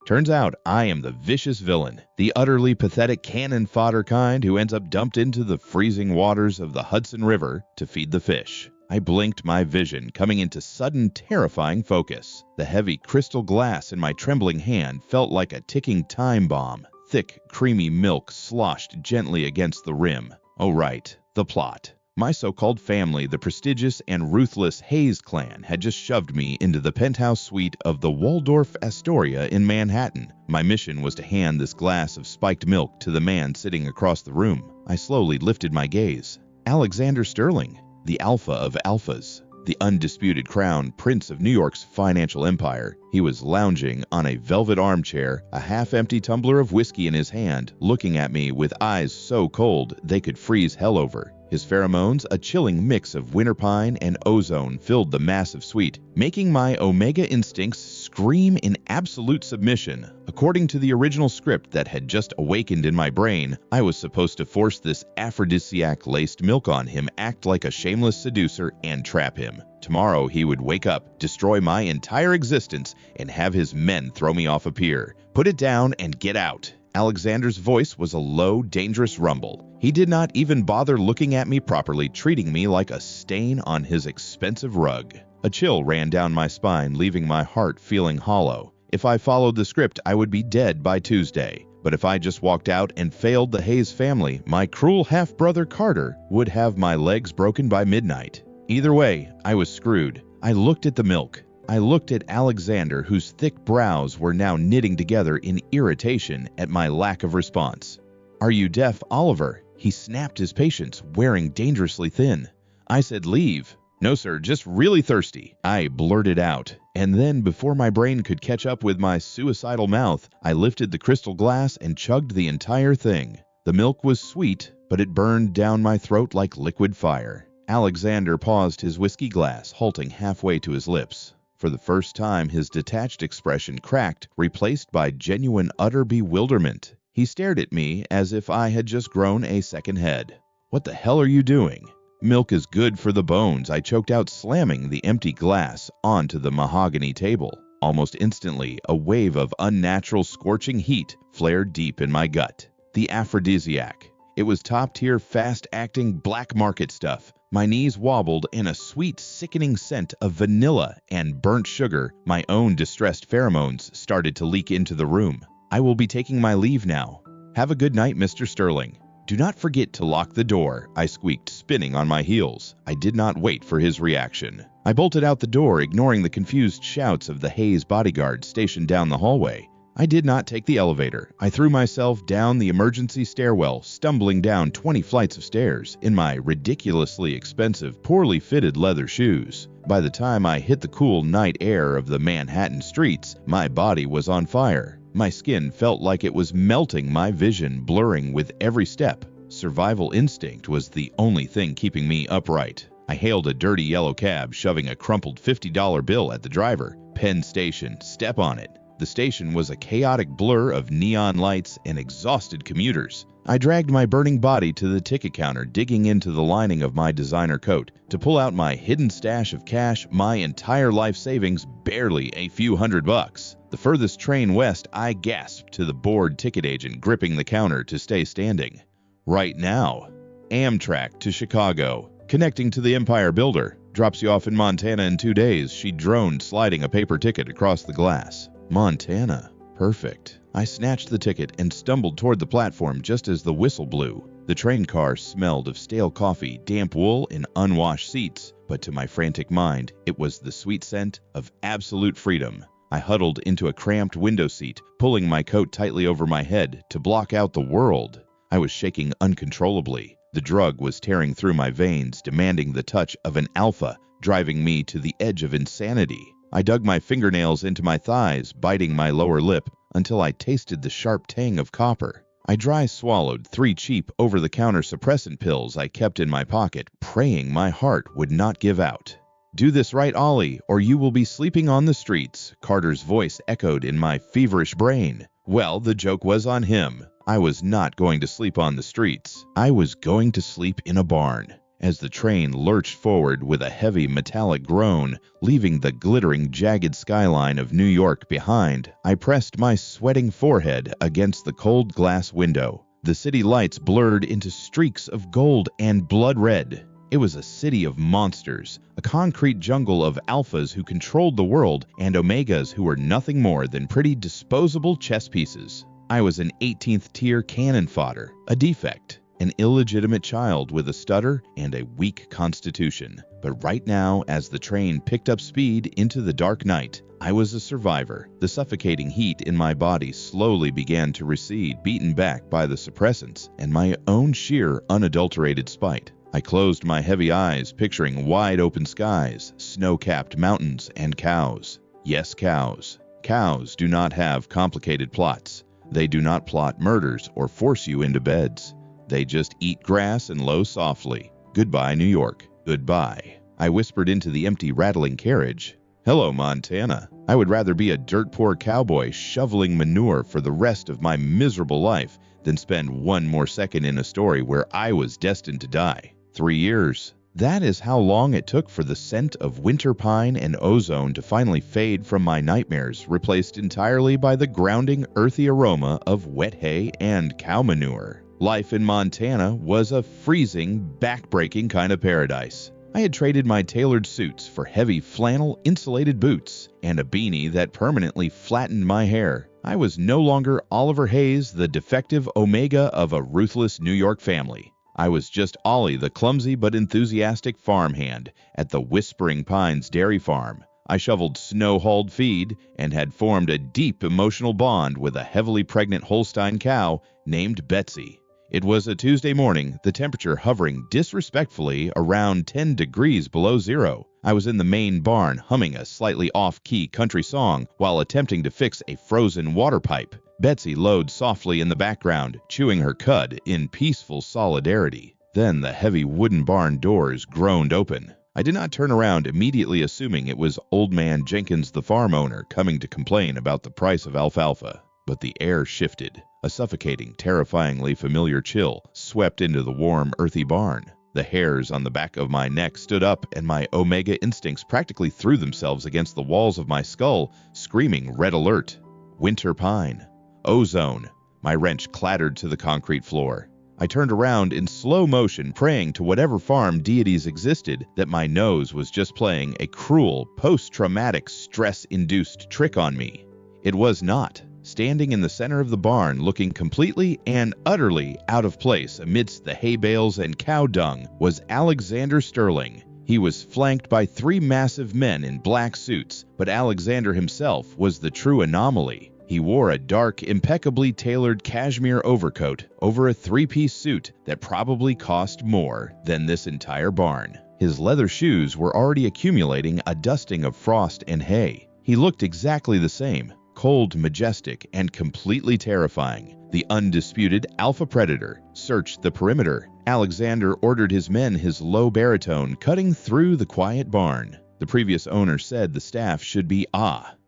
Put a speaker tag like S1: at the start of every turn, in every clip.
S1: Turns out I am the vicious villain, the utterly pathetic cannon fodder kind who ends up dumped into the freezing waters of the Hudson River to feed the fish. I blinked my vision, coming into sudden, terrifying focus. The heavy crystal glass in my trembling hand felt like a ticking time bomb. Thick, creamy milk sloshed gently against the rim. Oh right, the plot. My so-called family, the prestigious and ruthless Hayes clan, had just shoved me into the penthouse suite of the Waldorf Astoria in Manhattan. My mission was to hand this glass of spiked milk to the man sitting across the room. I slowly lifted my gaze. Alexander Sterling, the alpha of alphas, the undisputed crown prince of New York's financial empire. He was lounging on a velvet armchair, a half-empty tumbler of whiskey in his hand, looking at me with eyes so cold they could freeze hell over. His pheromones, a chilling mix of winter pine and ozone, filled the massive suite, making my omega instincts scream in absolute submission. According to the original script that had just awakened in my brain, I was supposed to force this aphrodisiac-laced milk on him, act like a shameless seducer, and trap him. Tomorrow he would wake up, destroy my entire existence, and have his men throw me off a pier. Put it down and get out. Alexander's voice was a low, dangerous rumble. He did not even bother looking at me properly, treating me like a stain on his expensive rug. A chill ran down my spine, leaving my heart feeling hollow. If I followed the script, I would be dead by Tuesday. But if I just walked out and failed the Hayes family, my cruel half-brother Carter would have my legs broken by midnight. Either way, I was screwed. I looked at the milk. I looked at Alexander, whose thick brows were now knitting together in irritation at my lack of response. "Are you deaf, Oliver?" He snapped his patience, wearing dangerously thin. I said, "Leave." "No, sir, just really thirsty," I blurted out. And then, before my brain could catch up with my suicidal mouth, I lifted the crystal glass and chugged the entire thing. The milk was sweet, but it burned down my throat like liquid fire. Alexander paused his whiskey glass, halting halfway to his lips. For the first time, his detached expression cracked, replaced by genuine utter bewilderment. He stared at me as if I had just grown a second head. "What the hell are you doing?" "Milk is good for the bones," I choked out, slamming the empty glass onto the mahogany table. Almost instantly, a wave of unnatural scorching heat flared deep in my gut. The aphrodisiac. It was top-tier, fast-acting black market stuff. My knees wobbled, and a sweet, sickening scent of vanilla and burnt sugar, my own distressed pheromones, started to leak into the room. "I will be taking my leave now. Have a good night, Mr. Sterling." "Do not forget to lock the door," I squeaked, spinning on my heels. I did not wait for his reaction. I bolted out the door, ignoring the confused shouts of the Hayes bodyguard stationed down the hallway. I did not take the elevator. I threw myself down the emergency stairwell, stumbling down 20 flights of stairs in my ridiculously expensive, poorly fitted leather shoes. By the time I hit the cool night air of the Manhattan streets, my body was on fire. My skin felt like it was melting, my vision blurring with every step. Survival instinct was the only thing keeping me upright. I hailed a dirty yellow cab, shoving a crumpled $50 bill at the driver. "Penn Station, step on it." The station was a chaotic blur of neon lights and exhausted commuters. I dragged my burning body to the ticket counter, digging into the lining of my designer coat to pull out my hidden stash of cash, my entire life savings, barely a few $100. The furthest train west, I gasped to the bored ticket agent gripping the counter to stay standing. "Right now. Amtrak to Chicago, connecting to the Empire Builder. Drops you off in Montana in 2 days," she droned, sliding a paper ticket across the glass. Montana. Perfect. I snatched the ticket and stumbled toward the platform just as the whistle blew. The train car smelled of stale coffee, damp wool, and unwashed seats, but to my frantic mind, it was the sweet scent of absolute freedom. I huddled into a cramped window seat, pulling my coat tightly over my head to block out the world. I was shaking uncontrollably. The drug was tearing through my veins, demanding the touch of an alpha, driving me to the edge of insanity. I dug my fingernails into my thighs, biting my lower lip, until I tasted the sharp tang of copper. I dry swallowed 3 cheap over-the-counter suppressant pills I kept in my pocket, praying my heart would not give out. "Do this right, Ollie, or you will be sleeping on the streets," Carter's voice echoed in my feverish brain. Well, the joke was on him. I was not going to sleep on the streets. I was going to sleep in a barn. As the train lurched forward with a heavy metallic groan, leaving the glittering, jagged skyline of New York behind, I pressed my sweating forehead against the cold glass window. The city lights blurred into streaks of gold and blood red. It was a city of monsters, a concrete jungle of alphas who controlled the world and omegas who were nothing more than pretty disposable chess pieces. I was an 18th tier cannon fodder, a defect, an illegitimate child with a stutter and a weak constitution. But right now, as the train picked up speed into the dark night, I was a survivor. The suffocating heat in my body slowly began to recede, beaten back by the suppressants and my own sheer, unadulterated spite. I closed my heavy eyes, picturing wide-open skies, snow-capped mountains, and cows. Yes, cows. Cows do not have complicated plots. They do not plot murders or force you into beds. They just eat grass and low softly. Goodbye, New York. Goodbye. I whispered into the empty, rattling carriage. Hello, Montana. I would rather be a dirt-poor cowboy shoveling manure for the rest of my miserable life than spend one more second in a story where I was destined to die. 3 years. That is how long it took for the scent of winter pine and ozone to finally fade from my nightmares, replaced entirely by the grounding, earthy aroma of wet hay and cow manure. Life in Montana was a freezing, back-breaking kind of paradise. I had traded my tailored suits for heavy flannel insulated boots and a beanie that permanently flattened my hair. I was no longer Oliver Hayes, the defective omega of a ruthless New York family. I was just Ollie, the clumsy but enthusiastic farmhand at the Whispering Pines Dairy Farm. I shoveled snow-hauled feed and had formed a deep emotional bond with a heavily pregnant Holstein cow named Betsy. It was a Tuesday morning, the temperature hovering disrespectfully around 10 degrees below zero. I was in the main barn humming a slightly off-key country song while attempting to fix a frozen water pipe. Betsy lowed softly in the background, chewing her cud in peaceful solidarity. Then the heavy wooden barn doors groaned open. I did not turn around, immediately assuming it was Old Man Jenkins, the farm owner, coming to complain about the price of alfalfa. But the air shifted. A suffocating, terrifyingly familiar chill swept into the warm, earthy barn. The hairs on the back of my neck stood up, and my omega instincts practically threw themselves against the walls of my skull, screaming red alert. Winter pine. Ozone. My wrench clattered to the concrete floor. I turned around in slow motion, praying to whatever farm deities existed that my nose was just playing a cruel, post-traumatic, stress-induced trick on me. It was not. Standing in the center of the barn, looking completely and utterly out of place amidst the hay bales and cow dung, was Alexander Sterling. He was flanked by 3 massive men in black suits, but Alexander himself was the true anomaly. He wore a dark, impeccably tailored cashmere overcoat over a 3-piece suit that probably cost more than this entire barn. His leather shoes were already accumulating a dusting of frost and hay. He looked exactly the same. Cold, majestic, and completely terrifying. The undisputed alpha predator searched the perimeter. Alexander ordered his men, his low baritone cutting through the quiet barn. The previous owner said the staff should be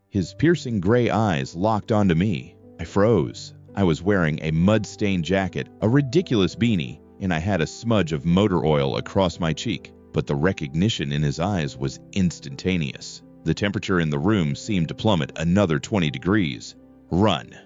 S1: His piercing gray eyes locked onto me. I froze. I was wearing a mud-stained jacket, a ridiculous beanie, and I had a smudge of motor oil across my cheek. But the recognition in his eyes was instantaneous. The temperature in the room seemed to plummet another 20 degrees. Run.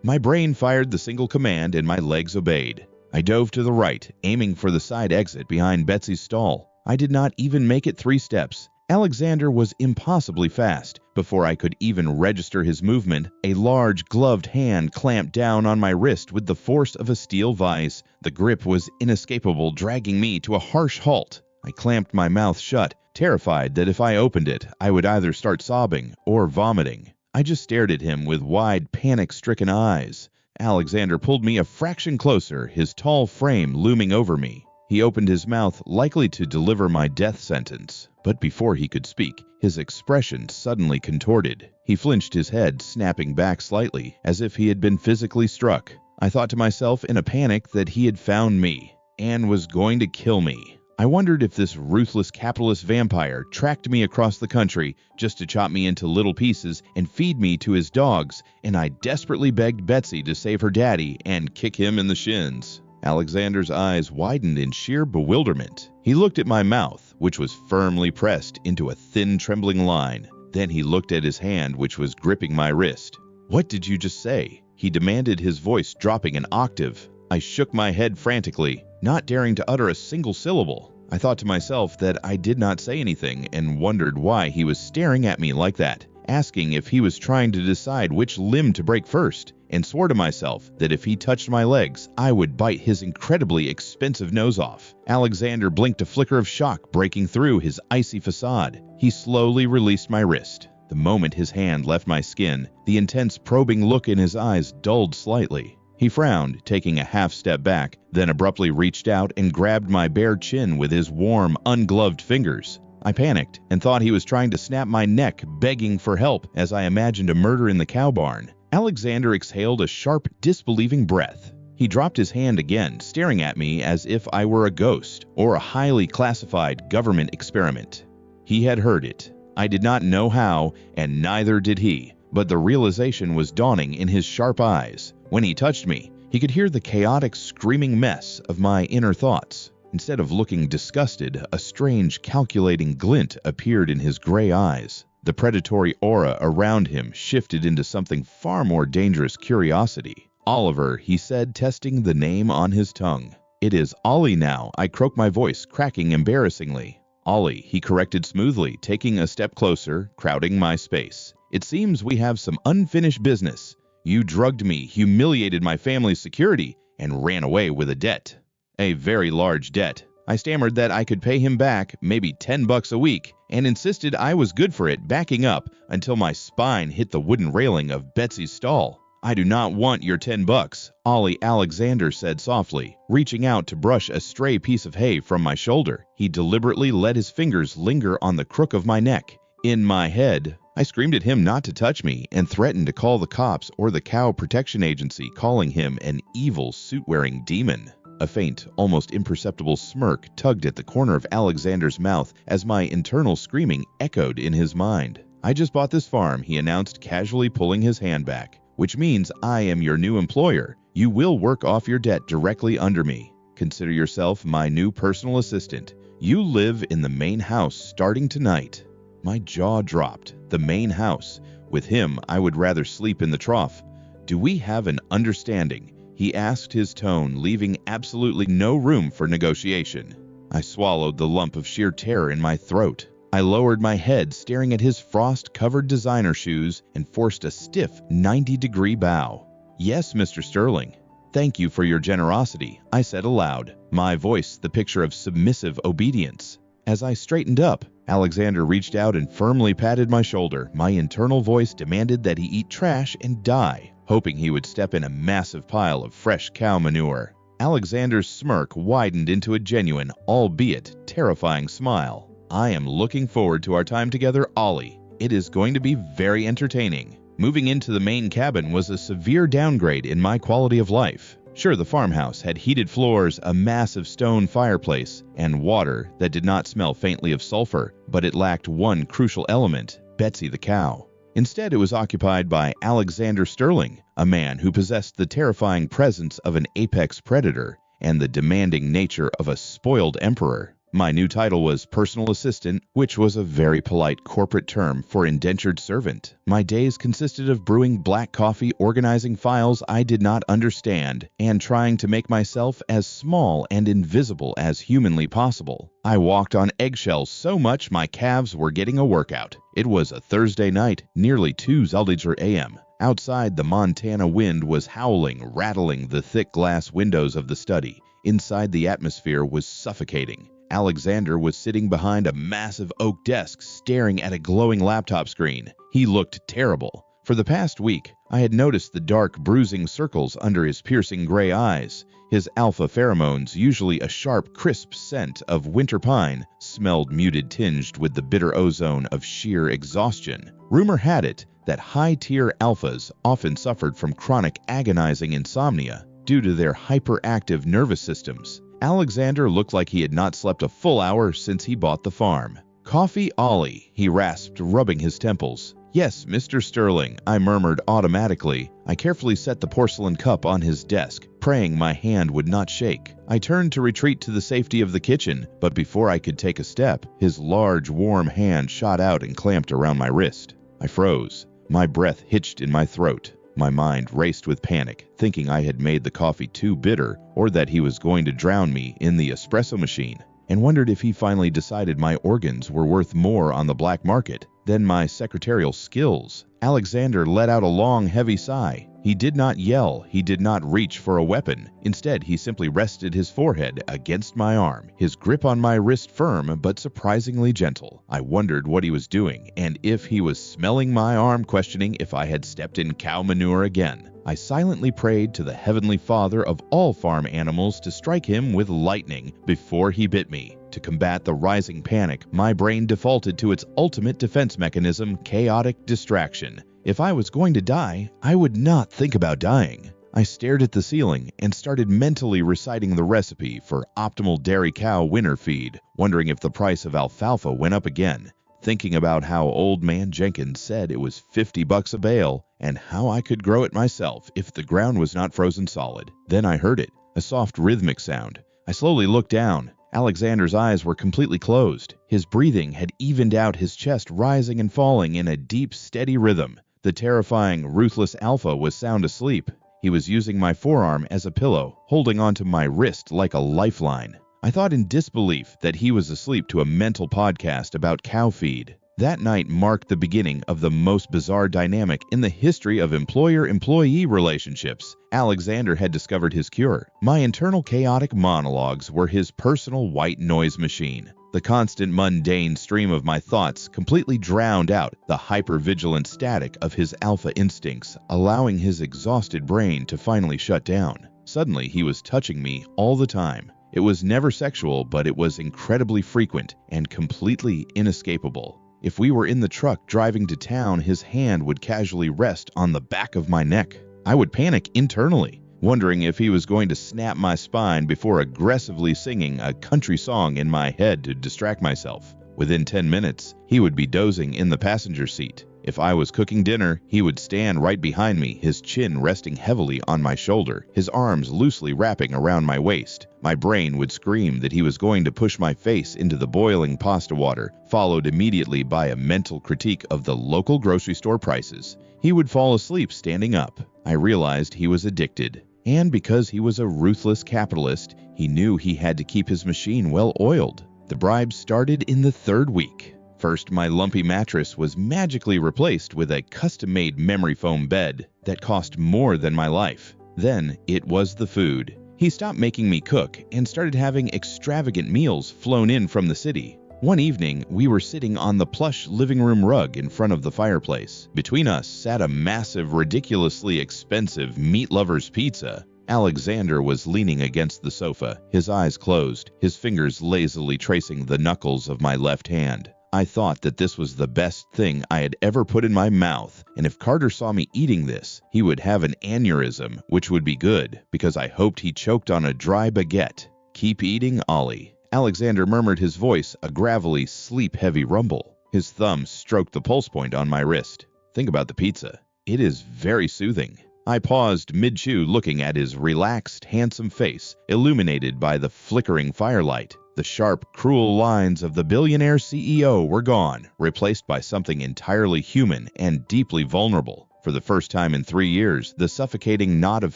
S1: My brain fired the single command and my legs obeyed. I dove to the right, aiming for the side exit behind Betsy's stall. I did not even make it 3 steps. Alexander was impossibly fast. Before I could even register his movement, a large gloved hand clamped down on my wrist with the force of a steel vise. The grip was inescapable, dragging me to a harsh halt. I clamped my mouth shut, terrified that if I opened it, I would either start sobbing or vomiting. I just stared at him with wide, panic-stricken eyes. Alexander pulled me a fraction closer, his tall frame looming over me. He opened his mouth, likely to deliver my death sentence. But before he could speak, his expression suddenly contorted. He flinched his head, snapping back slightly, as if he had been physically struck. I thought to myself in a panic that he had found me, and was going to kill me. I wondered if this ruthless capitalist vampire tracked me across the country just to chop me into little pieces and feed me to his dogs, and I desperately begged Betsy to save her daddy and kick him in the shins. Alexander's eyes widened in sheer bewilderment. He looked at my mouth, which was firmly pressed into a thin, trembling line. Then he looked at his hand, which was gripping my wrist. "What did you just say?" he demanded, his voice dropping an octave. I shook my head frantically, not daring to utter a single syllable. I thought to myself that I did not say anything and wondered why he was staring at me like that, asking if he was trying to decide which limb to break first, and swore to myself that if he touched my legs, I would bite his incredibly expensive nose off. Alexander blinked, a flicker of shock breaking through his icy facade. He slowly released my wrist. The moment his hand left my skin, the intense probing look in his eyes dulled slightly. He frowned, taking a half step back, then abruptly reached out and grabbed my bare chin with his warm, ungloved fingers. I panicked and thought he was trying to snap my neck, begging for help as I imagined a murder in the cow barn. Alexander exhaled a sharp, disbelieving breath. He dropped his hand again, staring at me as if I were a ghost or a highly classified government experiment. He had heard it. I did not know how, and neither did he, but the realization was dawning in his sharp eyes. When he touched me, he could hear the chaotic, screaming mess of my inner thoughts. Instead of looking disgusted, a strange, calculating glint appeared in his gray eyes. The predatory aura around him shifted into something far more dangerous: curiosity. "Oliver," he said, testing the name on his tongue. "It is Ollie now," I croaked, my voice cracking embarrassingly. "Ollie," he corrected smoothly, taking a step closer, crowding my space. "It seems we have some unfinished business. You drugged me, humiliated my family's security, and ran away with a debt." "A very large debt." I stammered that I could pay him back, maybe $10 a week, and insisted I was good for it, backing up until my spine hit the wooden railing of Betsy's stall. "I do not want your $10, Ollie," Alexander said softly, reaching out to brush a stray piece of hay from my shoulder. He deliberately let his fingers linger on the crook of my neck. In my head, I screamed at him not to touch me and threatened to call the cops or the Cow Protection Agency, calling him an evil, suit-wearing demon. A faint, almost imperceptible smirk tugged at the corner of Alexander's mouth as my internal screaming echoed in his mind. "I just bought this farm," he announced, casually pulling his hand back, "which means I am your new employer. You will work off your debt directly under me. Consider yourself my new personal assistant. You live in the main house starting tonight." My jaw dropped. The main house. With him, I would rather sleep in the trough. "Do we have an understanding?" he asked, his tone leaving absolutely no room for negotiation. I swallowed the lump of sheer terror in my throat. I lowered my head, staring at his frost-covered designer shoes, and forced a stiff 90-degree bow. "Yes, Mr. Sterling." "Thank you for your generosity," I said aloud, my voice the picture of submissive obedience. As I straightened up, Alexander reached out and firmly patted my shoulder. My internal voice demanded that he eat trash and die, hoping he would step in a massive pile of fresh cow manure. Alexander's smirk widened into a genuine, albeit terrifying smile. "I am looking forward to our time together, Ollie. It is going to be very entertaining." Moving into the main cabin was a severe downgrade in my quality of life. Sure, the farmhouse had heated floors, a massive stone fireplace, and water that did not smell faintly of sulfur, but it lacked one crucial element: Betsy the cow. Instead, it was occupied by Alexander Sterling, a man who possessed the terrifying presence of an apex predator and the demanding nature of a spoiled emperor. My new title was personal assistant, which was a very polite corporate term for indentured servant. My days consisted of brewing black coffee, organizing files I did not understand, and trying to make myself as small and invisible as humanly possible. I walked on eggshells so much my calves were getting a workout. It was a Thursday night, nearly 2 Uhr a.m. Outside, the Montana wind was howling, rattling the thick glass windows of the study. Inside, the atmosphere was suffocating. Alexander was sitting behind a massive oak desk, staring at a glowing laptop screen. He looked terrible. For the past week, I had noticed the dark, bruising circles under his piercing gray eyes. His alpha pheromones, usually a sharp, crisp scent of winter pine, smelled muted, tinged with the bitter ozone of sheer exhaustion. Rumor had it that high-tier alphas often suffered from chronic, agonizing insomnia due to their hyperactive nervous systems. Alexander looked like he had not slept a full hour since he bought the farm. "Coffee, Ollie," he rasped, rubbing his temples. "Yes, Mr. Sterling," I murmured automatically. I carefully set the porcelain cup on his desk, praying my hand would not shake. I turned to retreat to the safety of the kitchen, but before I could take a step, his large, warm hand shot out and clamped around my wrist. I froze. My breath hitched in my throat. My mind raced with panic, thinking I had made the coffee too bitter or that he was going to drown me in the espresso machine, and wondered if he finally decided my organs were worth more on the black market than my secretarial skills. Alexander let out a long, heavy sigh. He did not yell. He did not reach for a weapon. Instead, he simply rested his forehead against my arm, his grip on my wrist firm but surprisingly gentle. I wondered what he was doing and if he was smelling my arm, questioning if I had stepped in cow manure again. I silently prayed to the Heavenly Father of all farm animals to strike him with lightning before he bit me. To combat the rising panic, my brain defaulted to its ultimate defense mechanism, chaotic distraction. If I was going to die, I would not think about dying. I stared at the ceiling and started mentally reciting the recipe for optimal dairy cow winter feed, wondering if the price of alfalfa went up again, thinking about how old man Jenkins said it was $50 a bale and how I could grow it myself if the ground was not frozen solid. Then I heard it, a soft rhythmic sound. I slowly looked down. Alexander's eyes were completely closed. His breathing had evened out, his chest rising and falling in a deep, steady rhythm. The terrifying, ruthless alpha was sound asleep. He was using my forearm as a pillow, holding onto my wrist like a lifeline. I thought in disbelief that he was asleep to a mental podcast about cow feed. That night marked the beginning of the most bizarre dynamic in the history of employer-employee relationships. Alexander had discovered his cure. My internal chaotic monologues were his personal white noise machine. The constant mundane stream of my thoughts completely drowned out the hyper-vigilant static of his alpha instincts, allowing his exhausted brain to finally shut down. Suddenly, he was touching me all the time. It was never sexual, but it was incredibly frequent and completely inescapable. If we were in the truck driving to town, his hand would casually rest on the back of my neck. I would panic internally, wondering if he was going to snap my spine before aggressively singing a country song in my head to distract myself. Within 10 minutes, he would be dozing in the passenger seat. If I was cooking dinner, he would stand right behind me, his chin resting heavily on my shoulder, his arms loosely wrapping around my waist. My brain would scream that he was going to push my face into the boiling pasta water, followed immediately by a mental critique of the local grocery store prices. He would fall asleep standing up. I realized he was addicted. And because he was a ruthless capitalist, he knew he had to keep his machine well oiled. The bribes started in the 3rd week. First, my lumpy mattress was magically replaced with a custom-made memory foam bed that cost more than my life. Then, it was the food. He stopped making me cook and started having extravagant meals flown in from the city. One evening, we were sitting on the plush living room rug in front of the fireplace. Between us sat a massive, ridiculously expensive meat lover's pizza. Alexander was leaning against the sofa, his eyes closed, his fingers lazily tracing the knuckles of my left hand. I thought that this was the best thing I had ever put in my mouth, and if Carter saw me eating this, he would have an aneurysm, which would be good, because I hoped he choked on a dry baguette. "Keep eating, Ollie." Alexander murmured, his voice a gravelly, sleep-heavy rumble. His thumb stroked the pulse point on my wrist. "Think about the pizza. It is very soothing." I paused mid-chew, looking at his relaxed, handsome face, illuminated by the flickering firelight. The sharp, cruel lines of the billionaire CEO were gone, replaced by something entirely human and deeply vulnerable. For the first time in 3 years, the suffocating knot of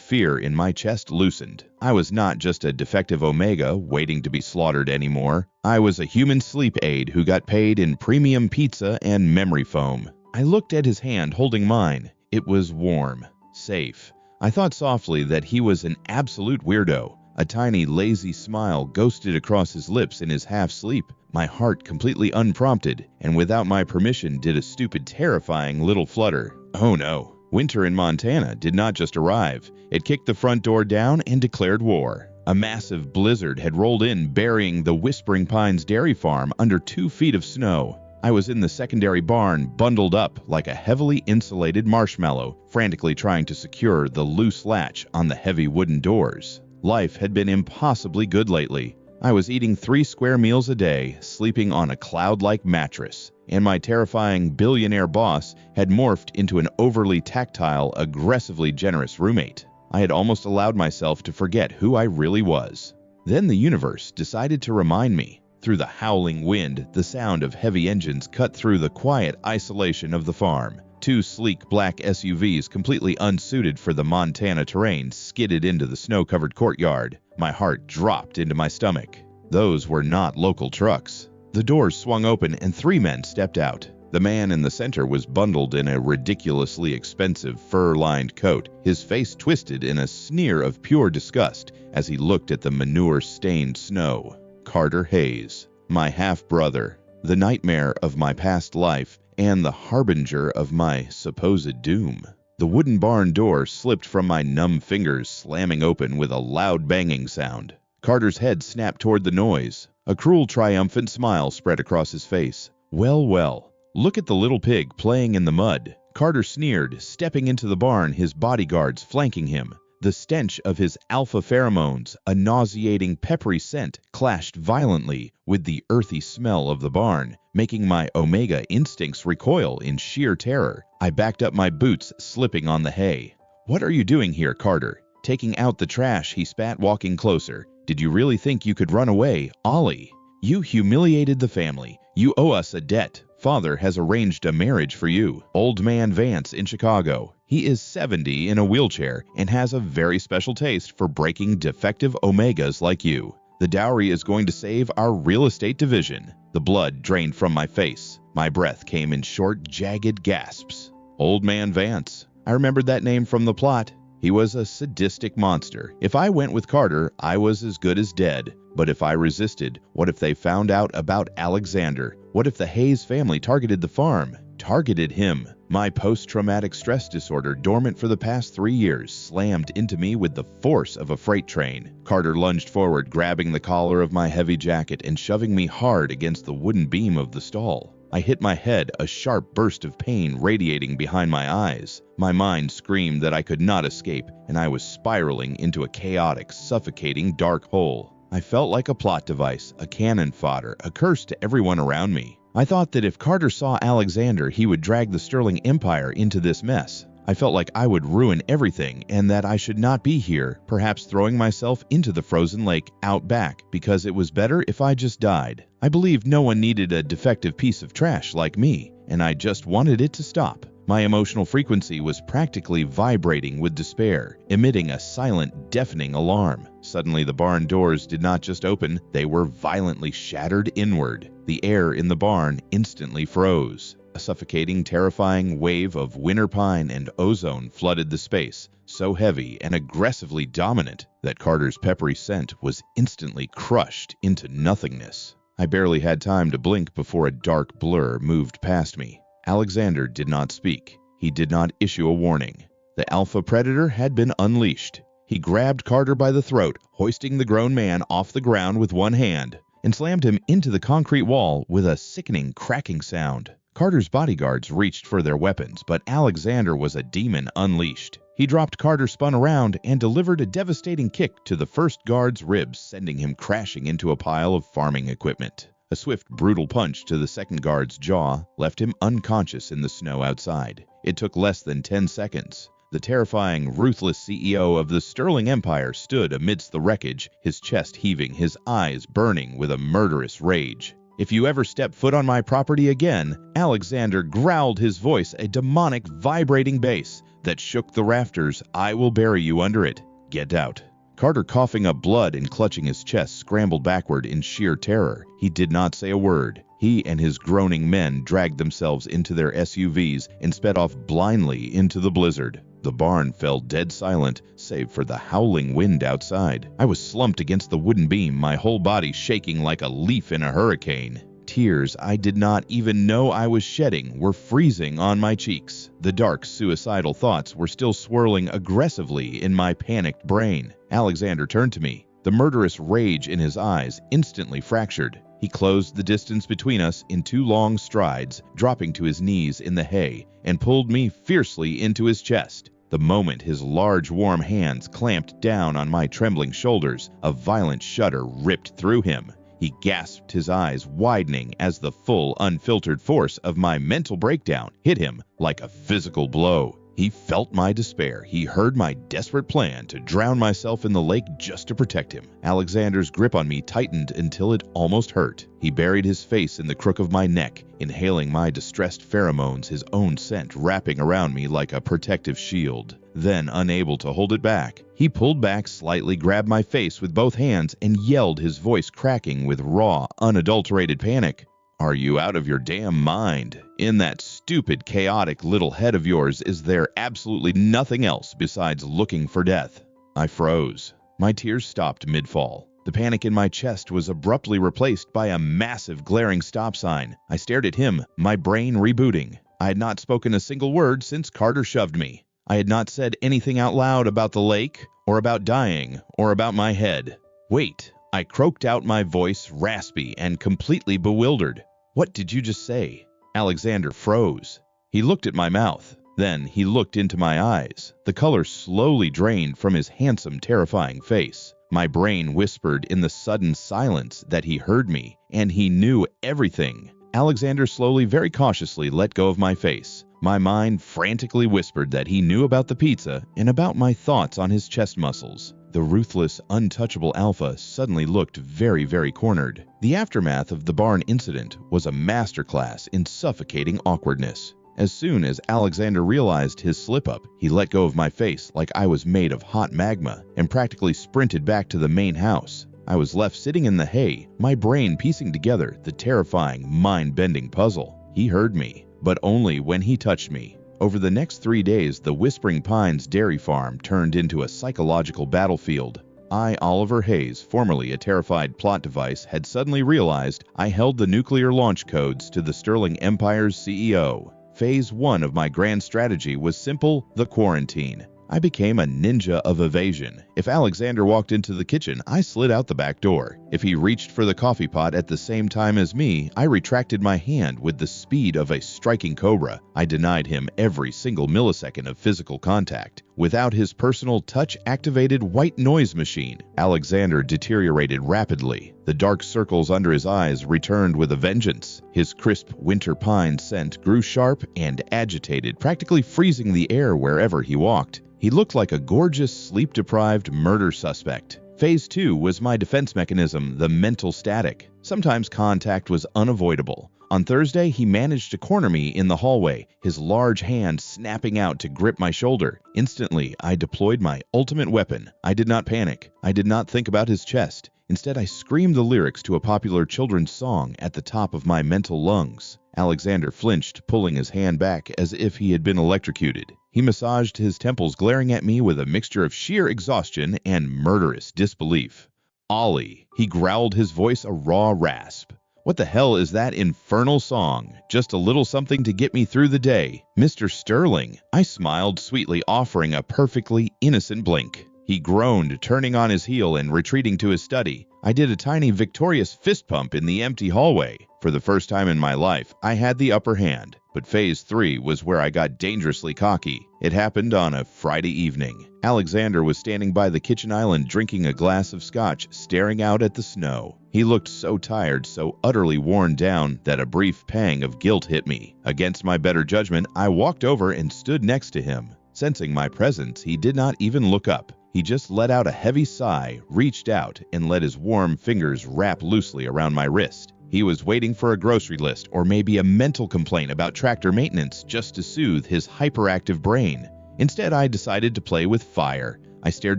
S1: fear in my chest loosened. I was not just a defective Omega waiting to be slaughtered anymore. I was a human sleep aid who got paid in premium pizza and memory foam. I looked at his hand holding mine. It was warm, safe. I thought softly that he was an absolute weirdo. A tiny, lazy smile ghosted across his lips in his half-sleep. My heart, completely unprompted, and without my permission, did a stupid, terrifying little flutter. Oh no. Winter in Montana did not just arrive. It kicked the front door down and declared war. A massive blizzard had rolled in, burying the Whispering Pines dairy farm under 2 feet of snow. I was in the secondary barn, bundled up like a heavily insulated marshmallow, frantically trying to secure the loose latch on the heavy wooden doors. Life had been impossibly good lately. I was eating 3 square meals a day, sleeping on a cloud-like mattress, and my terrifying billionaire boss had morphed into an overly tactile, aggressively generous roommate. I had almost allowed myself to forget who I really was. Then the universe decided to remind me. Through the howling wind, the sound of heavy engines cut through the quiet isolation of the farm. Two sleek black SUVs, completely unsuited for the Montana terrain, skidded into the snow-covered courtyard. My heart dropped into my stomach. Those were not local trucks. The doors swung open and 3 men stepped out. The man in the center was bundled in a ridiculously expensive fur-lined coat, his face twisted in a sneer of pure disgust as he looked at the manure-stained snow. Carter Hayes, my half-brother, the nightmare of my past life, and the harbinger of my supposed doom. The wooden barn door slipped from my numb fingers, slamming open with a loud banging sound. Carter's head snapped toward the noise. A cruel, triumphant smile spread across his face. Well, well, look at the little pig playing in the mud. Carter sneered, stepping into the barn, his bodyguards flanking him. The stench of his alpha pheromones, a nauseating peppery scent, clashed violently with the earthy smell of the barn, making my omega instincts recoil in sheer terror. I backed up my boots, slipping on the hay. "What are you doing here, Carter?" "Taking out the trash," he spat, walking closer. "Did you really think you could run away, Ollie? You humiliated the family. You owe us a debt. Father has arranged a marriage for you. Old man Vance in Chicago. He is 70 in a wheelchair and has a very special taste for breaking defective omegas like you. The dowry is going to save our real estate division." The blood drained from my face. My breath came in short, jagged gasps. Old man Vance. I remembered that name from the plot. He was a sadistic monster. If I went with Carter, I was as good as dead. But if I resisted, what if they found out about Alexander? What if the Hayes family targeted the farm? Targeted him. My post-traumatic stress disorder, dormant for the past 3 years, slammed into me with the force of a freight train. Carter lunged forward, grabbing the collar of my heavy jacket and shoving me hard against the wooden beam of the stall. I hit my head, a sharp burst of pain radiating behind my eyes. My mind screamed that I could not escape, and I was spiraling into a chaotic, suffocating dark hole. I felt like a plot device, a cannon fodder, a curse to everyone around me. I thought that if Carter saw Alexander, he would drag the Sterling Empire into this mess. I felt like I would ruin everything and that I should not be here, perhaps throwing myself into the frozen lake out back because it was better if I just died. I believed no one needed a defective piece of trash like me, and I just wanted it to stop. My emotional frequency was practically vibrating with despair, emitting a silent, deafening alarm. Suddenly, the barn doors did not just open, they were violently shattered inward. The air in the barn instantly froze. A suffocating, terrifying wave of winter pine and ozone flooded the space, so heavy and aggressively dominant that Carter's peppery scent was instantly crushed into nothingness. I barely had time to blink before a dark blur moved past me. Alexander did not speak. He did not issue a warning. The alpha predator had been unleashed. He grabbed Carter by the throat, hoisting the grown man off the ground with one hand, and slammed him into the concrete wall with a sickening cracking sound. Carter's bodyguards reached for their weapons, but Alexander was a demon unleashed. He dropped Carter, spun around, and delivered a devastating kick to the first guard's ribs, sending him crashing into a pile of farming equipment. A swift, brutal punch to the second guard's jaw left him unconscious in the snow outside. It took less than 10 seconds. The terrifying, ruthless CEO of the Sterling Empire stood amidst the wreckage, his chest heaving, his eyes burning with a murderous rage. "If you ever step foot on my property again," Alexander growled, his voice a demonic, vibrating bass that shook the rafters, "I will bury you under it. Get out." Carter, coughing up blood and clutching his chest, scrambled backward in sheer terror. He did not say a word. He and his groaning men dragged themselves into their SUVs and sped off blindly into the blizzard. The barn fell dead silent, save for the howling wind outside. I was slumped against the wooden beam, my whole body shaking like a leaf in a hurricane. Tears I did not even know I was shedding were freezing on my cheeks. The dark, suicidal thoughts were still swirling aggressively in my panicked brain. Alexander turned to me, the murderous rage in his eyes instantly fractured. He closed the distance between us in 2 long strides, dropping to his knees in the hay, and pulled me fiercely into his chest. The moment his large, warm hands clamped down on my trembling shoulders, a violent shudder ripped through him. He gasped, his eyes widening as the full, unfiltered force of my mental breakdown hit him like a physical blow. He felt my despair. He heard my desperate plan to drown myself in the lake just to protect him. Alexander's grip on me tightened until it almost hurt. He buried his face in the crook of my neck, inhaling my distressed pheromones, his own scent wrapping around me like a protective shield. Then, unable to hold it back, he pulled back slightly, grabbed my face with both hands, and yelled, his voice cracking with raw, unadulterated panic. Are you out of your damn mind? In that stupid, chaotic little head of yours, is there absolutely nothing else besides looking for death? I froze. My tears stopped mid-fall. The panic in my chest was abruptly replaced by a massive, glaring stop sign. I stared at him, my brain rebooting. I had not spoken a single word since Carter shoved me. I had not said anything out loud about the lake, or about dying, or about my head. Wait, I croaked out, my voice raspy and completely bewildered. What did you just say? Alexander froze. He looked at my mouth. Then he looked into my eyes. The color slowly drained from his handsome, terrifying face. My brain whispered in the sudden silence that he heard me, and he knew everything. Alexander slowly, very cautiously let go of my face. My mind frantically whispered that he knew about the pizza and about my thoughts on his chest muscles. The ruthless, untouchable alpha suddenly looked very, very cornered. The aftermath of the barn incident was a masterclass in suffocating awkwardness. As soon as Alexander realized his slip-up, he let go of my face like I was made of hot magma and practically sprinted back to the main house. I was left sitting in the hay, my brain piecing together the terrifying, mind-bending puzzle. He heard me, but only when he touched me. Over the next 3 days, the Whispering Pines dairy farm turned into a psychological battlefield. I, Oliver Hayes, formerly a terrified plot device, had suddenly realized I held the nuclear launch codes to the Sterling Empire's CEO. Phase 1 of my grand strategy was simple: the quarantine. I became a ninja of evasion. If Alexander walked into the kitchen, I slid out the back door. If he reached for the coffee pot at the same time as me, I retracted my hand with the speed of a striking cobra. I denied him every single millisecond of physical contact. Without his personal touch-activated white noise machine, Alexander deteriorated rapidly. The dark circles under his eyes returned with a vengeance. His crisp winter pine scent grew sharp and agitated, practically freezing the air wherever he walked. He looked like a gorgeous, sleep-deprived murder suspect. Phase 2 was my defense mechanism, the mental static. Sometimes contact was unavoidable. On Thursday, he managed to corner me in the hallway, his large hand snapping out to grip my shoulder. Instantly, I deployed my ultimate weapon. I did not panic. I did not think about his chest. Instead, I screamed the lyrics to a popular children's song at the top of my mental lungs. Alexander flinched, pulling his hand back as if he had been electrocuted. He massaged his temples, glaring at me with a mixture of sheer exhaustion and murderous disbelief. Ollie, he growled, his voice a raw rasp. What the hell is that infernal song? Just a little something to get me through the day. Mr. Sterling. I smiled sweetly, offering a perfectly innocent blink. He groaned, turning on his heel and retreating to his study. I did a tiny victorious fist pump in the empty hallway. For the first time in my life, I had the upper hand. But Phase 3 was where I got dangerously cocky. It happened on a Friday evening. Alexander was standing by the kitchen island drinking a glass of scotch, staring out at the snow. He looked so tired, so utterly worn down, that a brief pang of guilt hit me. Against my better judgment, I walked over and stood next to him. Sensing my presence, he did not even look up. He just let out a heavy sigh, reached out, and let his warm fingers wrap loosely around my wrist. He was waiting for a grocery list or maybe a mental complaint about tractor maintenance just to soothe his hyperactive brain. Instead, I decided to play with fire. I stared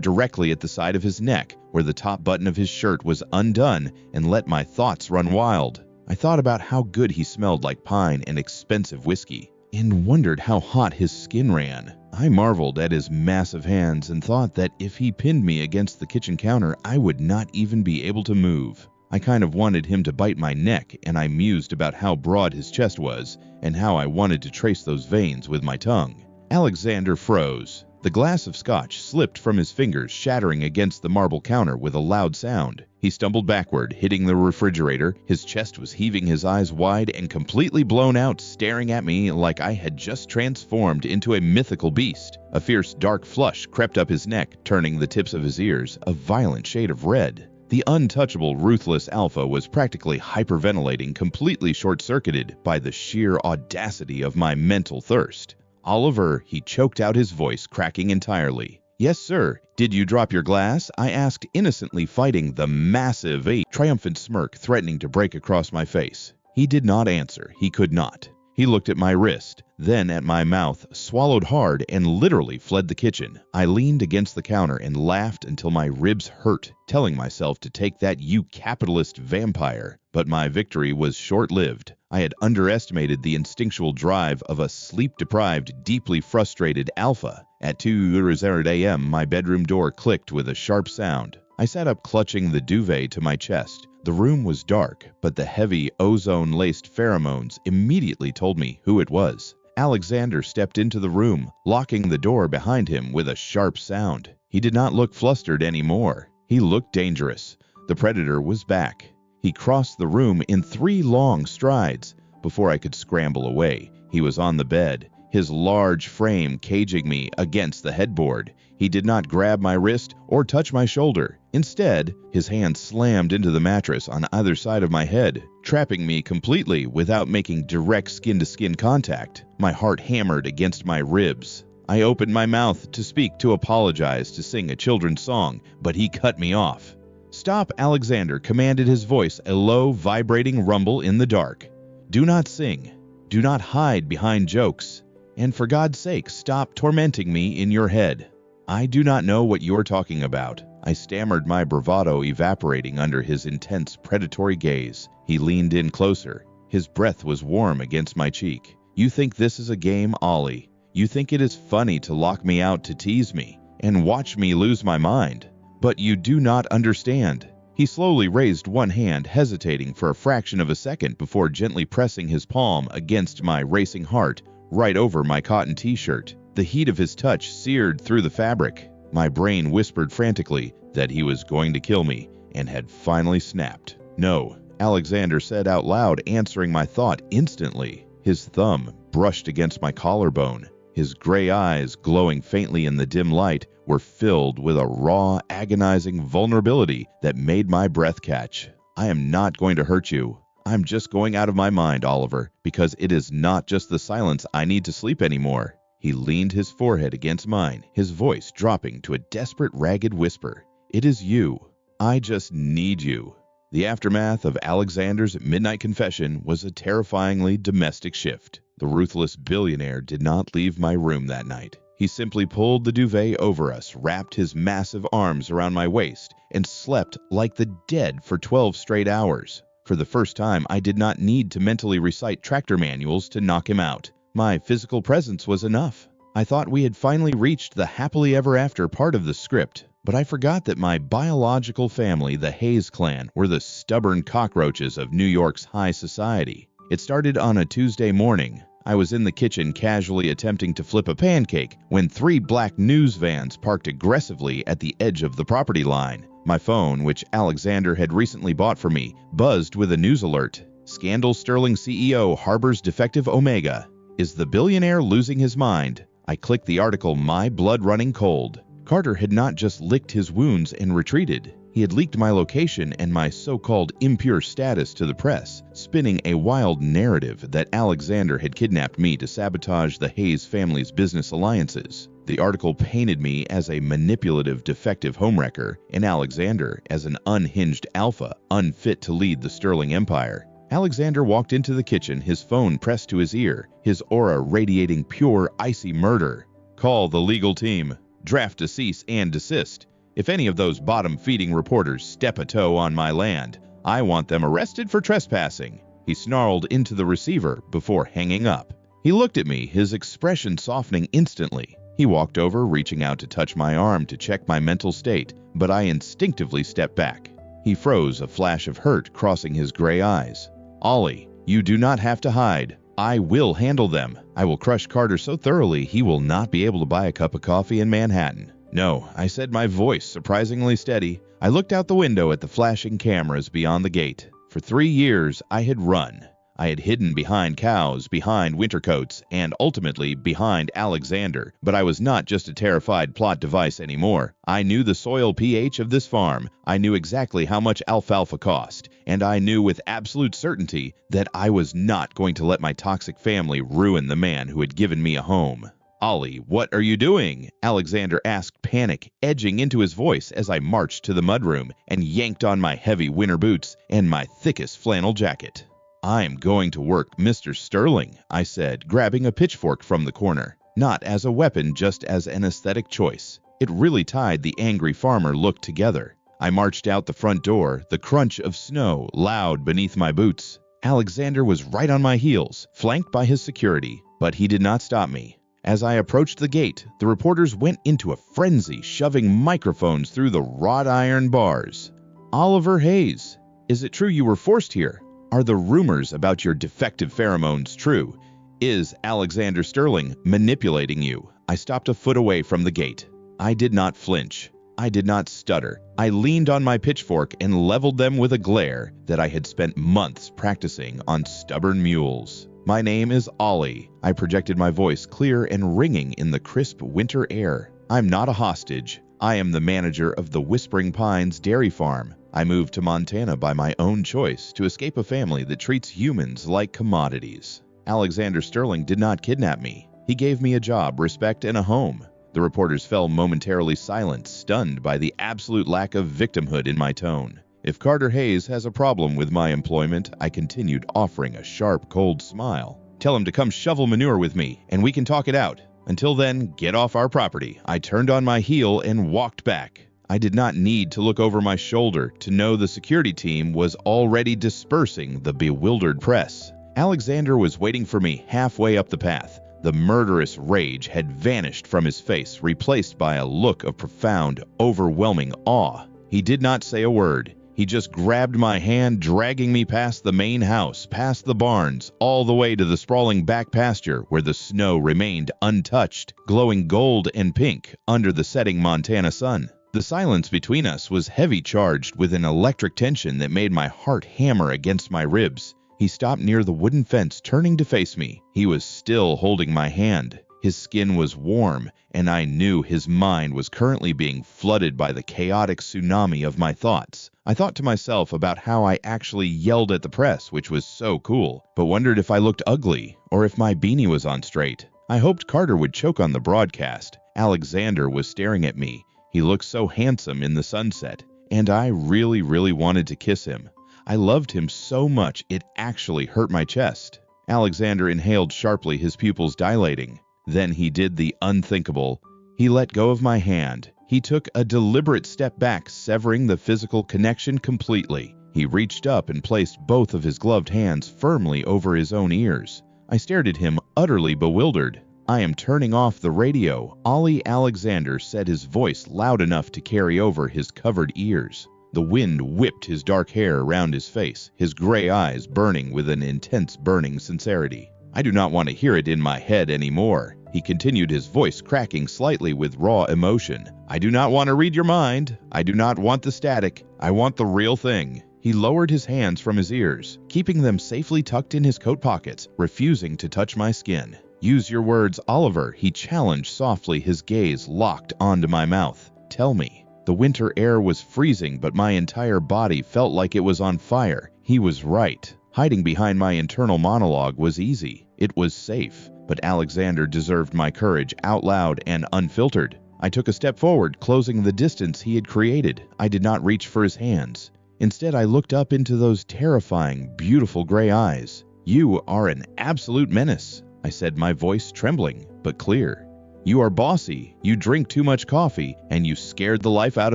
S1: directly at the side of his neck, where the top button of his shirt was undone, and let my thoughts run wild. I thought about how good he smelled like pine and expensive whiskey, and wondered how hot his skin ran. I marveled at his massive hands and thought that if he pinned me against the kitchen counter, I would not even be able to move. I kind of wanted him to bite my neck, and I mused about how broad his chest was and how I wanted to trace those veins with my tongue. Alexander froze. The glass of scotch slipped from his fingers, shattering against the marble counter with a loud sound. He stumbled backward, hitting the refrigerator. His chest was heaving, his eyes wide and completely blown out, staring at me like I had just transformed into a mythical beast. A fierce dark flush crept up his neck, turning the tips of his ears a violent shade of red. The untouchable, ruthless alpha was practically hyperventilating, completely short-circuited by the sheer audacity of my mental thirst. Oliver, he choked out, his voice cracking entirely. Yes, sir. Did you drop your glass? I asked, innocently fighting the massive, triumphant smirk threatening to break across my face. He did not answer. He could not. He looked at my wrist, then at my mouth, swallowed hard, and literally fled the kitchen. I leaned against the counter and laughed until my ribs hurt, telling myself to take that, you capitalist vampire. But my victory was short-lived. I had underestimated the instinctual drive of a sleep-deprived, deeply frustrated alpha. At 2:00 a.m., my bedroom door clicked with a sharp sound. I sat up, clutching the duvet to my chest. The room was dark, but the heavy, ozone-laced pheromones immediately told me who it was. Alexander stepped into the room, locking the door behind him with a sharp sound. He did not look flustered anymore. He looked dangerous. The predator was back. He crossed the room in 3 long strides. Before I could scramble away, he was on the bed, his large frame caging me against the headboard. He did not grab my wrist or touch my shoulder. Instead, his hand slammed into the mattress on either side of my head, trapping me completely without making direct skin-to-skin contact. My heart hammered against my ribs. I opened my mouth to speak, to apologize, to sing a children's song, but he cut me off. Stop, Alexander commanded, his voice a low, vibrating rumble in the dark. Do not sing. Do not hide behind jokes. And for God's sake, stop tormenting me in your head. I do not know what you're talking about. I stammered, my bravado evaporating under his intense, predatory gaze. He leaned in closer. His breath was warm against my cheek. You think this is a game, Ollie? You think it is funny to lock me out, to tease me, and watch me lose my mind? But you do not understand. He slowly raised one hand, hesitating for a fraction of a second before gently pressing his palm against my racing heart, right over my cotton t-shirt. The heat of his touch seared through the fabric. My brain whispered frantically that he was going to kill me and had finally snapped. No, Alexander said out loud, answering my thought instantly. His thumb brushed against my collarbone. His gray eyes, glowing faintly in the dim light, were filled with a raw, agonizing vulnerability that made my breath catch. I am not going to hurt you. I'm just going out of my mind, Oliver, because it is not just the silence I need to sleep anymore. He leaned his forehead against mine, his voice dropping to a desperate, ragged whisper. It is you. I just need you. The aftermath of Alexander's midnight confession was a terrifyingly domestic shift. The ruthless billionaire did not leave my room that night. He simply pulled the duvet over us, wrapped his massive arms around my waist, and slept like the dead for 12 straight hours. For the first time, I did not need to mentally recite tractor manuals to knock him out. My physical presence was enough. I thought we had finally reached the happily ever after part of the script, but I forgot that my biological family, the Hayes clan, were the stubborn cockroaches of New York's high society. It started on a Tuesday morning. I was in the kitchen casually attempting to flip a pancake when 3 black news vans parked aggressively at the edge of the property line. My phone, which Alexander had recently bought for me, buzzed with a news alert. Scandal Sterling CEO harbors defective Omega. Is the billionaire losing his mind? I clicked the article, my blood running cold. Carter had not just licked his wounds and retreated. He had leaked my location and my so-called impure status to the press, spinning a wild narrative that Alexander had kidnapped me to sabotage the Hayes family's business alliances. The article painted me as a manipulative, defective homewrecker, and Alexander as an unhinged alpha, unfit to lead the Sterling Empire. Alexander walked into the kitchen, his phone pressed to his ear, his aura radiating pure, icy murder. Call the legal team. Draft a cease and desist. If any of those bottom-feeding reporters step a toe on my land, I want them arrested for trespassing. He snarled into the receiver before hanging up. He looked at me, his expression softening instantly. He walked over, reaching out to touch my arm to check my mental state, but I instinctively stepped back. He froze, a flash of hurt crossing his gray eyes. Ollie, you do not have to hide. I will handle them. I will crush Carter so thoroughly he will not be able to buy a cup of coffee in Manhattan. No, I said, my voice surprisingly steady. I looked out the window at the flashing cameras beyond the gate. For 3 years, I had run. I had hidden behind cows, behind winter coats, and ultimately behind Alexander, but I was not just a terrified plot device anymore. I knew the soil pH of this farm, I knew exactly how much alfalfa cost, and I knew with absolute certainty that I was not going to let my toxic family ruin the man who had given me a home. "Ollie, what are you doing?" Alexander asked, panic edging into his voice as I marched to the mudroom and yanked on my heavy winter boots and my thickest flannel jacket. "I'm going to work Mr. Sterling," I said, grabbing a pitchfork from the corner. Not as a weapon, just as an aesthetic choice. It really tied the angry farmer look together. I marched out the front door, the crunch of snow loud beneath my boots. Alexander was right on my heels, flanked by his security, but he did not stop me. As I approached the gate, the reporters went into a frenzy, shoving microphones through the wrought iron bars. "Oliver Hayes, is it true you were forced here? Are the rumors about your defective pheromones true? Is Alexander Sterling manipulating you?" I stopped a foot away from the gate. I did not flinch. I did not stutter. I leaned on my pitchfork and leveled them with a glare that I had spent months practicing on stubborn mules. "My name is Ollie." I projected my voice clear and ringing in the crisp winter air. "I'm not a hostage. I am the manager of the Whispering Pines dairy farm. I moved to Montana by my own choice to escape a family that treats humans like commodities. Alexander Sterling did not kidnap me. He gave me a job, respect, and a home." The reporters fell momentarily silent, stunned by the absolute lack of victimhood in my tone. "If Carter Hayes has a problem with my employment," I continued, offering a sharp, cold smile, "tell him to come shovel manure with me, and we can talk it out. Until then, get off our property." I turned on my heel and walked back. I did not need to look over my shoulder to know the security team was already dispersing the bewildered press. Alexander was waiting for me halfway up the path. The murderous rage had vanished from his face, replaced by a look of profound, overwhelming awe. He did not say a word. He just grabbed my hand, dragging me past the main house, past the barns, all the way to the sprawling back pasture where the snow remained untouched, glowing gold and pink under the setting Montana sun. The silence between us was heavy, charged with an electric tension that made my heart hammer against my ribs. He stopped near the wooden fence, turning to face me. He was still holding my hand. His skin was warm, and I knew his mind was currently being flooded by the chaotic tsunami of my thoughts. I thought to myself about how I actually yelled at the press, which was so cool, but wondered if I looked ugly or if my beanie was on straight. I hoped Carter would choke on the broadcast. Alexander was staring at me. He looked so handsome in the sunset, and I really wanted to kiss him. I loved him so much it actually hurt my chest. Alexander inhaled sharply, his pupils dilating. Then he did the unthinkable. He let go of my hand. He took a deliberate step back, severing the physical connection completely. He reached up and placed both of his gloved hands firmly over his own ears. I stared at him, utterly bewildered. "I am turning off the radio," Ollie Alexander said, his voice loud enough to carry over his covered ears. The wind whipped his dark hair around his face, his gray eyes burning with an intense, burning sincerity. "I do not want to hear it in my head anymore," he continued, his voice cracking slightly with raw emotion. "I do not want to read your mind. I do not want the static. I want the real thing." He lowered his hands from his ears, keeping them safely tucked in his coat pockets, refusing to touch my skin. "Use your words, Oliver," he challenged softly, his gaze locked onto my mouth. "Tell me." The winter air was freezing, but my entire body felt like it was on fire. He was right. Hiding behind my internal monologue was easy. It was safe. But Alexander deserved my courage, out loud and unfiltered. I took a step forward, closing the distance he had created. I did not reach for his hands. Instead, I looked up into those terrifying, beautiful gray eyes. "You are an absolute menace," I said, my voice trembling, but clear. "You are bossy, you drink too much coffee, and you scared the life out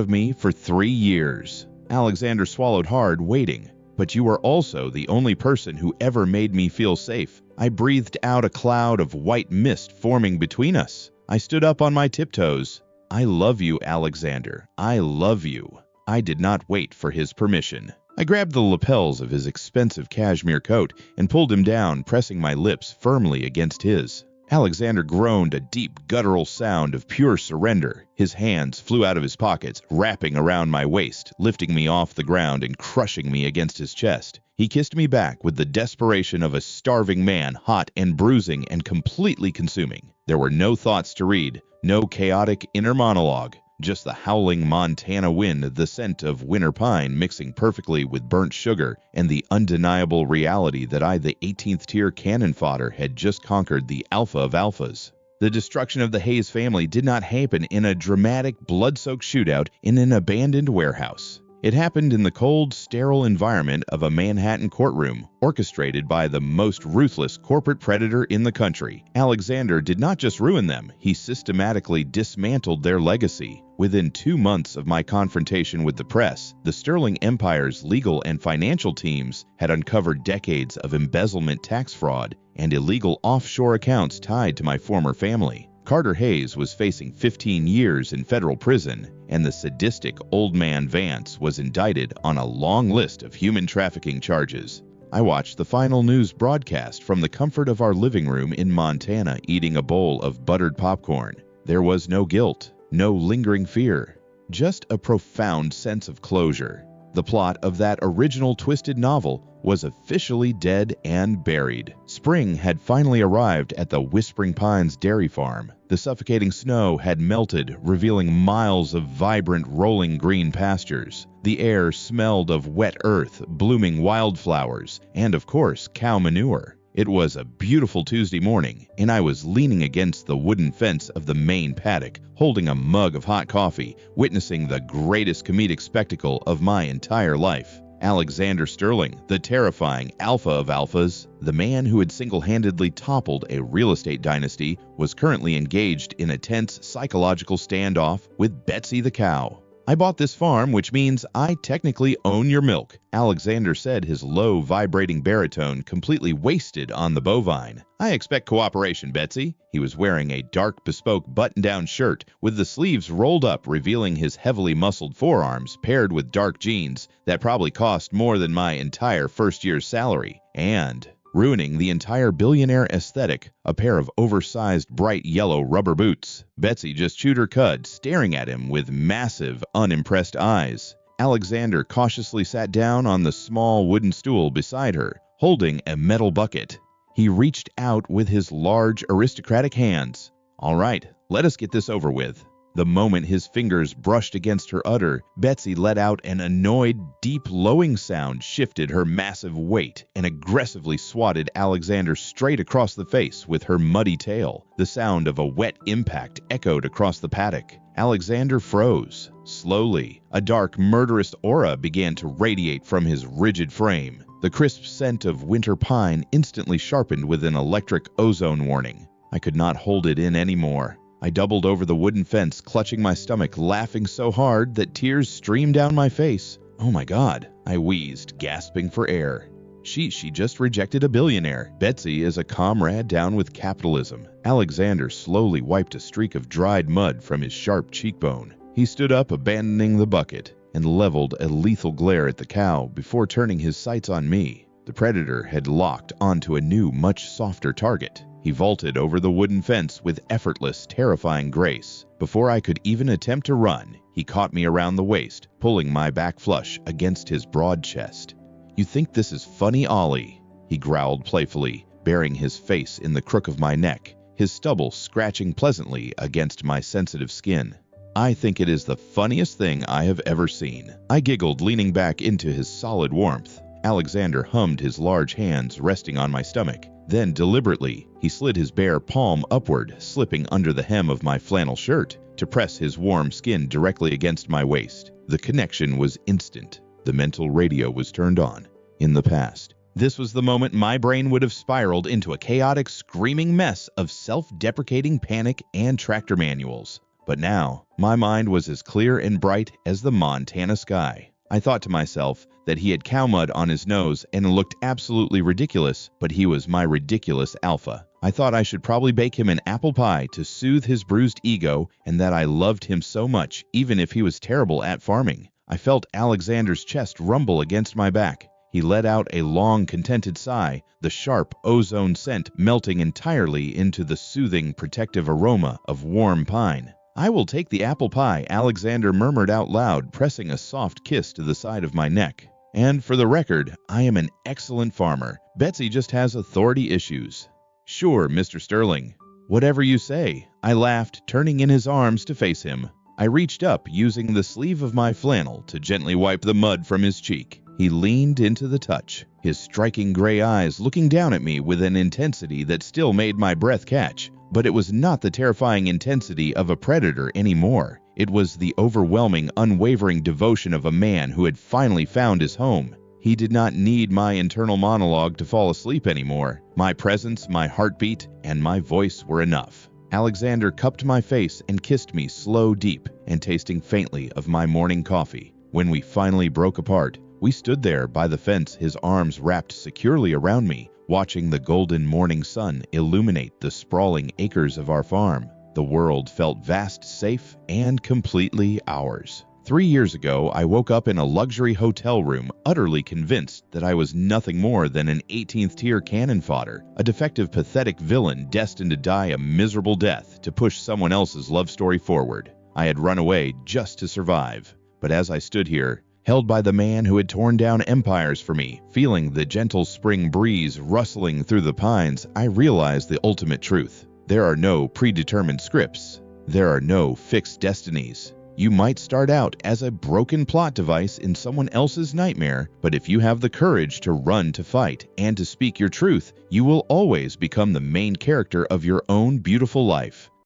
S1: of me for 3 years. Alexander swallowed hard, waiting. "But you are also the only person who ever made me feel safe." I breathed out, a cloud of white mist forming between us. I stood up on my tiptoes. "I love you, Alexander. I love you." I did not wait for his permission. I grabbed the lapels of his expensive cashmere coat and pulled him down, pressing my lips firmly against his. Alexander groaned, a deep, guttural sound of pure surrender. His hands flew out of his pockets, wrapping around my waist, lifting me off the ground and crushing me against his chest. He kissed me back with the desperation of a starving man, hot and bruising and completely consuming. There were no thoughts to read, no chaotic inner monologue, just the howling Montana wind, the scent of winter pine mixing perfectly with burnt sugar, and the undeniable reality that I, the 18th tier cannon fodder, had just conquered the alpha of alphas. The destruction of the Hayes family did not happen in a dramatic, blood-soaked shootout in an abandoned warehouse. It happened in the cold, sterile environment of a Manhattan courtroom, orchestrated by the most ruthless corporate predator in the country. Alexander did not just ruin them, he systematically dismantled their legacy. Within 2 months of my confrontation with the press, the Sterling Empire's legal and financial teams had uncovered decades of embezzlement, tax fraud, and illegal offshore accounts tied to my former family. Carter Hayes was facing 15 years in federal prison, and the sadistic old man Vance was indicted on a long list of human trafficking charges. I watched the final news broadcast from the comfort of our living room in Montana, eating a bowl of buttered popcorn. There was no guilt, no lingering fear, just a profound sense of closure. The plot of that original twisted novel was officially dead and buried. Spring had finally arrived at the Whispering Pines dairy farm. The suffocating snow had melted, revealing miles of vibrant, rolling green pastures. The air smelled of wet earth, blooming wildflowers, and of course, cow manure. It was a beautiful Tuesday morning, and I was leaning against the wooden fence of the main paddock, holding a mug of hot coffee, witnessing the greatest comedic spectacle of my entire life. Alexander Sterling, the terrifying alpha of alphas, the man who had single-handedly toppled a real estate dynasty, was currently engaged in a tense psychological standoff with Betsy the cow. I bought this farm, which means I technically own your milk, Alexander said, his low, vibrating baritone completely wasted on the bovine. I expect cooperation, Betsy. He was wearing a dark, bespoke button-down shirt with the sleeves rolled up, revealing his heavily muscled forearms, paired with dark jeans that probably cost more than my entire first year's salary. And ruining the entire billionaire aesthetic, a pair of oversized bright yellow rubber boots. Betsy just chewed her cud, staring at him with massive, unimpressed eyes. Alexander cautiously sat down on the small wooden stool beside her, holding a metal bucket. He reached out with his large, aristocratic hands. "All right, let us get this over with." The moment his fingers brushed against her udder, Betsy let out an annoyed, deep lowing sound, shifted her massive weight, and aggressively swatted Alexander straight across the face with her muddy tail. The sound of a wet impact echoed across the paddock. Alexander froze. Slowly, a dark, murderous aura began to radiate from his rigid frame. The crisp scent of winter pine instantly sharpened with an electric ozone warning. I could not hold it in anymore. I doubled over the wooden fence, clutching my stomach, laughing so hard that tears streamed down my face. "Oh my God," I wheezed, gasping for air. She just rejected a billionaire. Betsy is a comrade down with capitalism." Alexander slowly wiped a streak of dried mud from his sharp cheekbone. He stood up, abandoning the bucket, and leveled a lethal glare at the cow before turning his sights on me. The predator had locked onto a new, much softer target. He vaulted over the wooden fence with effortless, terrifying grace. Before I could even attempt to run, he caught me around the waist, pulling my back flush against his broad chest. "You think this is funny, Ollie?" he growled playfully, burying his face in the crook of my neck, his stubble scratching pleasantly against my sensitive skin. "I think it is the funniest thing I have ever seen." I giggled, leaning back into his solid warmth. Alexander hummed, his large hands resting on my stomach. Then, deliberately, he slid his bare palm upward, slipping under the hem of my flannel shirt, to press his warm skin directly against my waist. The connection was instant. The mental radio was turned on. In the past, this was the moment my brain would have spiraled into a chaotic, screaming mess of self-deprecating panic and tractor manuals. But now, my mind was as clear and bright as the Montana sky. I thought to myself that he had cow mud on his nose and looked absolutely ridiculous, but he was my ridiculous alpha. I thought I should probably bake him an apple pie to soothe his bruised ego, and that I loved him so much, even if he was terrible at farming. I felt Alexander's chest rumble against my back. He let out a long, contented sigh, the sharp ozone scent melting entirely into the soothing, protective aroma of warm pine. "I will take the apple pie," Alexander murmured out loud, pressing a soft kiss to the side of my neck. And for the record, I am an excellent farmer. Betsy just has authority issues. Sure, Mr. Sterling. Whatever you say, I laughed, turning in his arms to face him. I reached up, using the sleeve of my flannel to gently wipe the mud from his cheek. He leaned into the touch, his striking gray eyes looking down at me with an intensity that still made my breath catch. But it was not the terrifying intensity of a predator anymore. It was the overwhelming, unwavering devotion of a man who had finally found his home. He did not need my internal monologue to fall asleep anymore. My presence, my heartbeat, and my voice were enough. Alexander cupped my face and kissed me slow, deep, and tasting faintly of my morning coffee. When we finally broke apart, we stood there by the fence, his arms wrapped securely around me, watching the golden morning sun illuminate the sprawling acres of our farm. The world felt vast, safe, and completely ours. 3 years ago, I woke up in a luxury hotel room, utterly convinced that I was nothing more than an 18th-tier cannon fodder, a defective, pathetic villain destined to die a miserable death to push someone else's love story forward. I had run away just to survive. But as I stood here, held by the man who had torn down empires for me, feeling the gentle spring breeze rustling through the pines, I realized the ultimate truth. There are no predetermined scripts. There are no fixed destinies. You might start out as a broken plot device in someone else's nightmare, but if you have the courage to run, to fight, and to speak your truth, you will always become the main character of your own beautiful life.